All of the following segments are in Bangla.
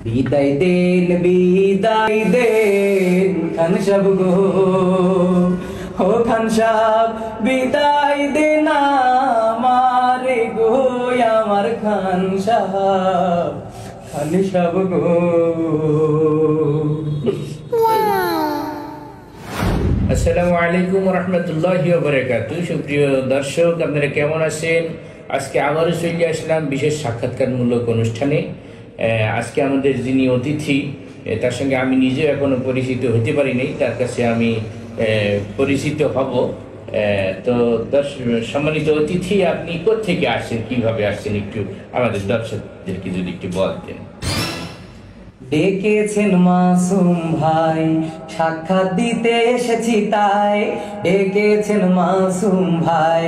বিদায় দেন খান সাহেব গো, ও খান সাহেব বিদায় দেন আমারে গো, আমার খান সাহেব গো। আসসালামু আলাইকুম রহমতুল্লাহি ওয়া বারাকাতুহু। সুপ্রিয় দর্শক, আপনারা কেমন আছেন? আজকে আবারও চলে আসলাম বিশেষ সাক্ষাৎকারমূলক অনুষ্ঠানে। আজকে আমাদের যিনি অতিথি, তার সঙ্গে আমি নিজেও এখনো পরিচিত হতে পারিনি, তার কাছে আমি পরিচিত হব। তো সম্মানিত অতিথি, আপনি কোত্থেকে আসছেন, কিভাবে আসছেন, একটু আমাদের দর্শকদেরকে যদি একটু বলতেন। ডেকেছেন মাসুম ভাই, সাক্ষাৎ দিতে এসেছি তাই। ডেকেছেন মাসুম ভাই,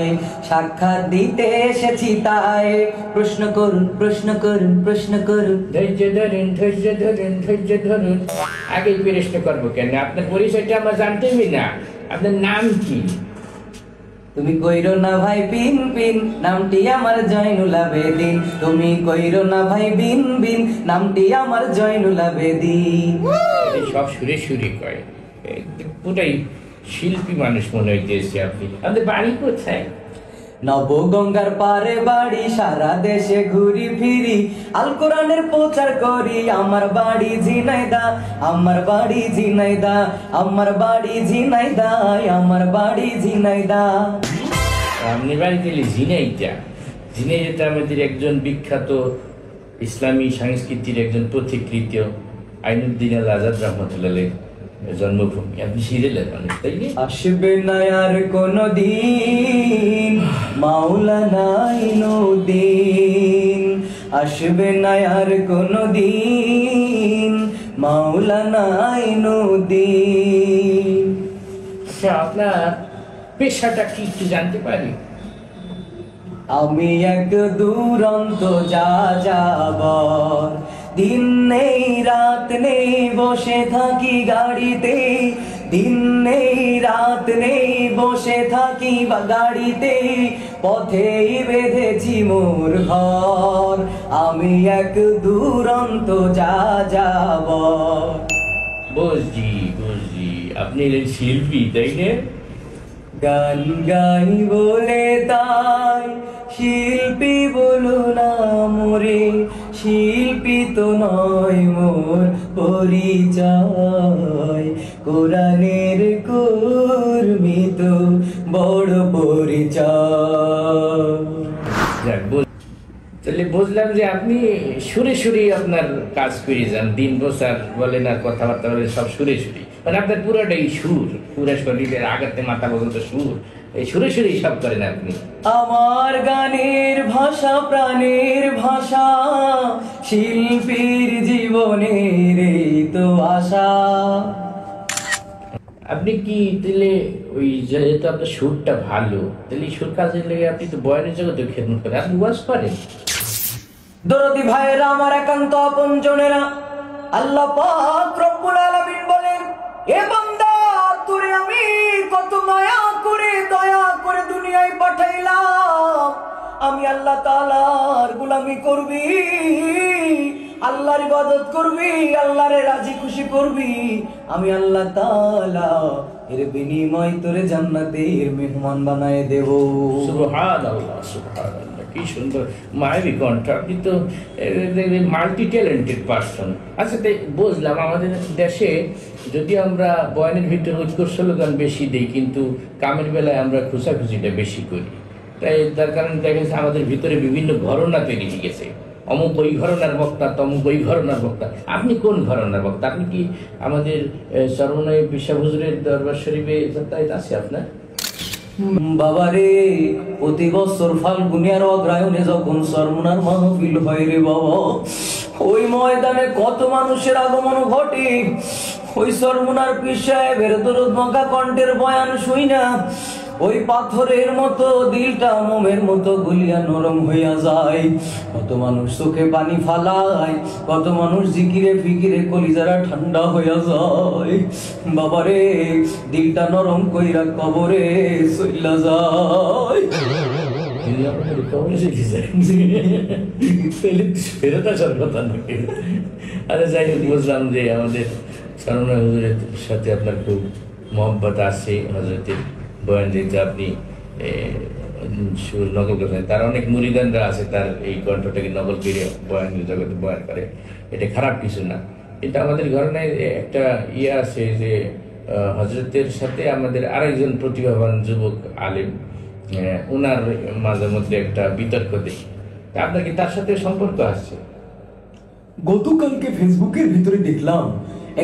সাক্ষাৎ দিতে এসেছি তাই। প্রশ্ন করুন, প্রশ্ন করুন, প্রশ্ন করুন। ধৈর্য ধরুন, ধৈর্য ধরুন, ধৈর্য ধরুন। আগেই প্রশ্ন করবো কেন? আপনার পরিচয়টা আমার জানতে হবে না। আপনার নাম কি? তুমি কইরো না ভাই বিন বিন, নামটি আমার জয়নুল আবেদিন। তুমি কইরো না ভাই বিন বিন, নামটি আমার জয়নুল আবেদিন। সব সুরে সুরে কয়, পুরাই শিল্পী মানুষ মনে হইতেছে আপনি। আপনাদের বাড়ি কোথায়? নবগঙ্গার পারে বাড়ি, সারা দেশে ঘুরি ফিরি, আল কোরআনের প্রচার করি। আমার বাড়ি ঝিনাইদা, আমার বাড়ি ঝিনাইদা, আমার বাড়ি ঝিনাইদা, আমার বাড়ি ঝিনাইদা। আপনি বাড়ি গেলে ঝিনাইদা। ঝিনাইদাতে আমাদের একজন বিখ্যাত ইসলামী সংস্কৃতির একজন পথিকৃত আইনুদ্দিন আল আজাদ রহমতুল্লাহ জন্মভূমি। আপনি সিরিয়ালের মানুষ, তাই না? আসবে না আর কোনদিন মাওলানা আইনুদ্দিন, আসবে না আর কোনদিন মাওলানা আইনুদ্দিন। আচ্ছা, আপনার পেশাটা কি একটু জানতে পারি? আমি এক দুরন্ত যাযাবর, দিন নেই রাত নেই বসে থাকি গাড়িতে, দিন নেই রাত নেই বসে থাকি গাড়িতে, পথেই বেঁধেছি মোর ঘর। আমি এক দুরন্ত যাযাবর। বুঝছি বুঝছি, আপনি এলেন শিল্পী, তাই না? গান গাই বলে তাই শিল্পী বলো না মোরে, শিল্পী তো নয় মোর পরিচয়, কোরআনের কর্মী তো বড় পরিচয়। তাহলে বুঝলাম যে আপনি সুরে সুরে আপনার কাজ করে যান, দিন বসার বলেন আর কথাবার্তা বলেন, সব সুরে সুরে। মানে আপনার পুরোটাই সুর, পুরো শরীরের আগাতে মাথা পর্যন্ত সুর, এই সুরে সুরেই সব করেন আপনি। আমার গানের ভাষা প্রাণের ভাষা, শিল্পীর জীবনের এই তো আশা। আপনি কি তাহলে ওই যেহেতু আপনার সুরটা ভালো, তাহলে সুর কাজের লেগে আপনি তো বয়ানের জগতে খেদমত করেন, আপনি ওয়াজ করেন। দরদি ভাইয়েরা, আমার একান্ত আপনজনেরা, আল্লাহ পাক রব্বুল আলামিন বলেন, এ বান্দা তোরে আমি কত মায়া করে দয়া করে দুনিয়ায় পাঠাইলাম। আমি আল্লাহ তাআলার গোলামি করবি, আল্লাহর ইবাদত করবি, আল্লাহরে রাজি খুশি করবি, আমি আল্লাহ তাআলা এর বিনিময় তোরে জান্নাতের মেহমান বানায় দেব। সুবহানাল্লাহ, সুবহানাল্লাহ, কি সুন্দর মায়াবী কণ্ঠ। আপনি তো মাল্টি ট্যালেন্টেড পারসন। আচ্ছা, তাই বুঝলাম আমাদের দেশে যদি আমরা বয়ানের ভিতরে উৎকর্ষ গান বেশি দিই, কিন্তু কামের বেলায় আমরা খোঁচাখুচিটা বেশি করি। তাই তার কারণে দেখা গেছে আমাদের ভিতরে বিভিন্ন ঘরনা তৈরি হয়ে গেছে, অমুক ওই ঘরনার বক্তা, তমুক ওই ঘরনার বক্তা। আপনি কোন ঘরনার বক্তা? আপনি কি আমাদের চরমনাই বিশ্ব হুজুরের দরবার শরীফে যাতায়াত আছে আপনার? বাবারে, প্রতি বছর ফাল্গুনি আর অগ্রায়ণে যখন চরমনার মাহফিল হয় রে বাবা, ওই ময়দানে কত মানুষের আগমন ঘটে। ওই চরমনার পীর সাহেবের দরুদ মাখা কণ্ঠের বয়ান শুই না, ওই পাথরের মতো দিলটা মোমের মতো গুলিয়া নরম হইয়া যায়। কত মানুষ চোখে পানি ফালায়, কত মানুষ জিকিরে ফিকিরে কলিজারা ঠান্ডা হইয়া যায়। বাবারে, দিলটা নরম কইরা কবরে চইলা যায়। যদি আপনার কবরে যেতে চাই তাহলে ফেরত আসার কথা নাকি? আরে যাই হোক, বুঝলাম যে আমাদের সরমনা হুজুরের সাথে আপনার খুব মহব্বত আছে, হজরতের বয়ান দিতে আপনি সুর নকল করছেন। তার অনেক মুরিদানরা আছে, তার এই কণ্ঠটাকে নকল করে বয়ান জগতে বয়ান করে, এটা খারাপ কিছু না। কিন্তু আমাদের ঘটনায় একটা ইয়ে আছে যে হজরতের সাথে আমাদের আরেকজন প্রতিভাবান যুবক আলেম, ওনার মাঝে মধ্যে একটা বিতর্ক দেখি। আপনার কি তার সাথে সম্পর্ক আছে? গতকালকে ফেসবুকের ভিতরে দেখলাম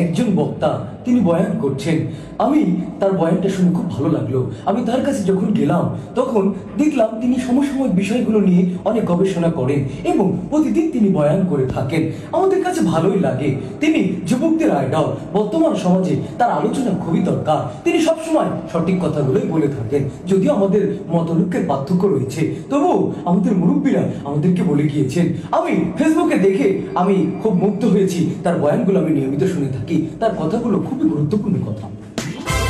একজন বক্তা তিনি বয়ান করছেন। আমি তার বয়ানটা শুনে খুব ভালো লাগলো। আমি তার কাছে যখন গেলাম তখন দেখলাম তিনি সমসাময়িক বিষয়গুলো নিয়ে অনেক গবেষণা করেন এবং প্রতিদিন তিনি বয়ান করে থাকেন। আমাদের কাছে ভালোই লাগে। তিনি যুবকদের আইডল, বর্তমান সমাজে তার আলোচনা খুবই দরকার। তিনি সবসময় সঠিক কথাগুলোই বলে থাকেন। যদিও আমাদের মতলক্ষ্যের পার্থক্য রয়েছে, তবুও আমাদের মুরব্বীরা আমাদেরকে বলে গিয়েছেন। আমি ফেসবুকে দেখে আমি খুব মুগ্ধ হয়েছি। তার বয়ানগুলো আমি নিয়মিত শুনে থাকি। তার কথাগুলো খুবই গুরুত্বপূর্ণ কথা।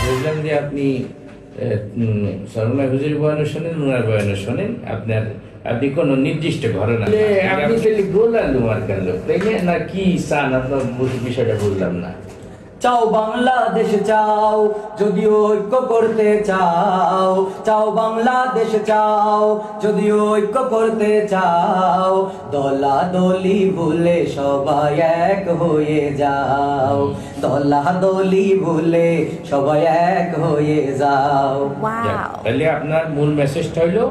বুঝলাম যে আপনি সরমনা হুজুরের বয়ানও শোনেন, ওনার বয়ানও শোনেন। আপনি কোনো নির্দিষ্ট ঘটনা আপনি তাহলে গোলাল মার্কার লোক, তাই না? কি চান আপনার বিষয়টা বুঝলাম না। চাও বাংলাদেশ চাও, যদিও ঐক্য করতে চাও। চাও বাংলাদেশ চাও, যদিও ঐক্য করতে চাও। দলাদলি ভুলে সবাই এক হয়ে যাও। দলাদলি ভুলে সবাই এক হয়ে যাও। তাহলে আপনার মূল মেসেজটা হলো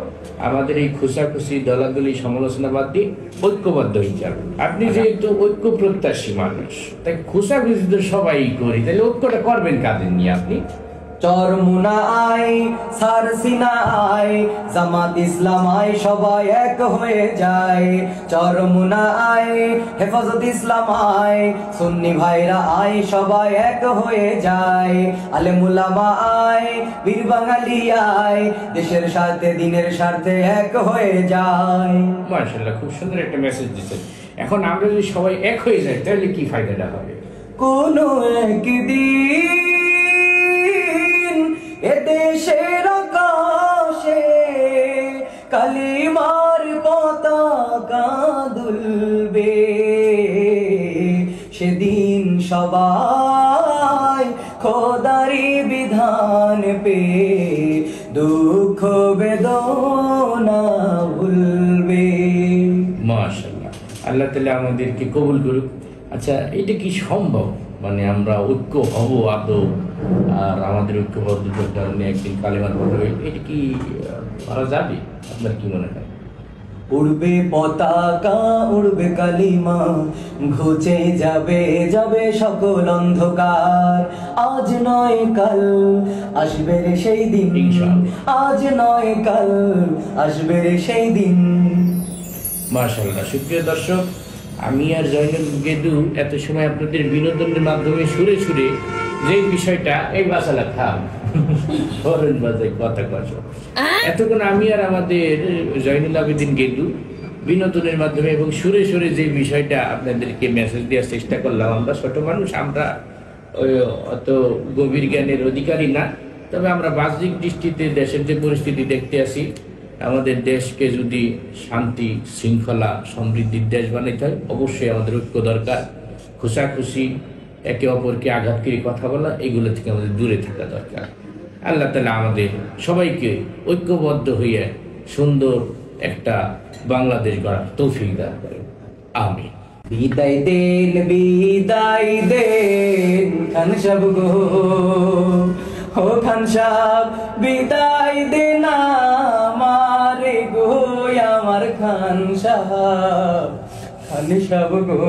আমাদের এই খুশাখুশি দলাদলি সমালোচনা বাদ দিয়ে ঐক্যবদ্ধ হয়ে যাবে। আপনি যেহেতু ঐক্য প্রত্যাশী মানুষ, তাই খুশাখুশি তো সবাই করি, তাহলে ঐক্যটা করবেন কাদের নিয়ে আপনি? Charmonai, Sarsinai, Jamaat Islami, সবাই এক হয়ে যায়। চরমুনা আই, হেফাজত ইসলাম আই, সুন্নি ভাইরা আই, সবাই এক হয়ে যায়। আলেমুলামা আই, বীর বাঙালি আই, দেশের স্বার্থে দিনের স্বার্থে এক হয়ে যায়। মাশাআল্লাহ, খুব সুন্দর একটা মেসেজ দিচ্ছেন। এখন আমরা যদি সবাই এক হয়ে যাই তাহলে কি ফায়দাটা হবে? কোনো একদিন এদেশের আকাশে কালিমার পতাকা দুলবে। সেদিন সবাই খোদারি বিধান পে দুঃখ বেদনা ভুলবে। মাশাআল্লাহ, আল্লাহ তাআলা আমাদেরকে কবুল করুক। আচ্ছা, এটা কি সম্ভব? মানে আমরা ঐক্য হব আদৌ, আর আমাদের ঐক্যবদ্ধতার কারণে একদিন কালিমার পড়বে, এটা কি করা যাবে? আপনার কি মনে হয়? উড়বে পতাকা, উড়বে কালিমা, ঘুচে যাবে যাবে সকল অন্ধকার। আজ নয় কাল আসবে রে সেই দিন, আজ নয় কাল আসবে রে সেই দিন। মাশাআল্লাহ। সুপ্রিয় দর্শক, আমি আর জয়নুল গেদু এত সময় আপনাদের বিনোদনের মাধ্যমে সুরে সুরে যে বিষয়টা এই বাসালা খাম সরেন বাজাই কথা কথা, এতক্ষণ আমি আর আমাদের জয়নুল আবেদিন গেদু বিনোদনের মাধ্যমে এবং সুরে সুরে যে বিষয়টা আপনাদেরকে মেসেজ দেওয়ার চেষ্টা করলাম। আমরা ছোট মানুষ, আমরা অত গভীর জ্ঞানের অধিকারী না, তবে আমরা বাহ্যিক দৃষ্টিতে দেশের যে পরিস্থিতি দেখতে আসি, আমাদের দেশকে যদি শান্তি শৃঙ্খলা সমৃদ্ধির দেশ বানাইতে হয়, অবশ্যই আমাদের ঐক্য দরকার। খুশাখুশি একে অপরকে আঘাত করে কথা বলা, এগুলো থেকে আমাদের দূরে থাকা দরকার। আল্লাহ তাআলা আমাদের সবাইকে ঐক্যবদ্ধ হয়ে সুন্দর একটা বাংলাদেশ গড়ার তৌফিক দান করেন। আমিন। বিদায় দেন খান সাহেব গো, ও খান সাহেব বিদায় দেন আমারে গো, আমার খান সাহেব গো।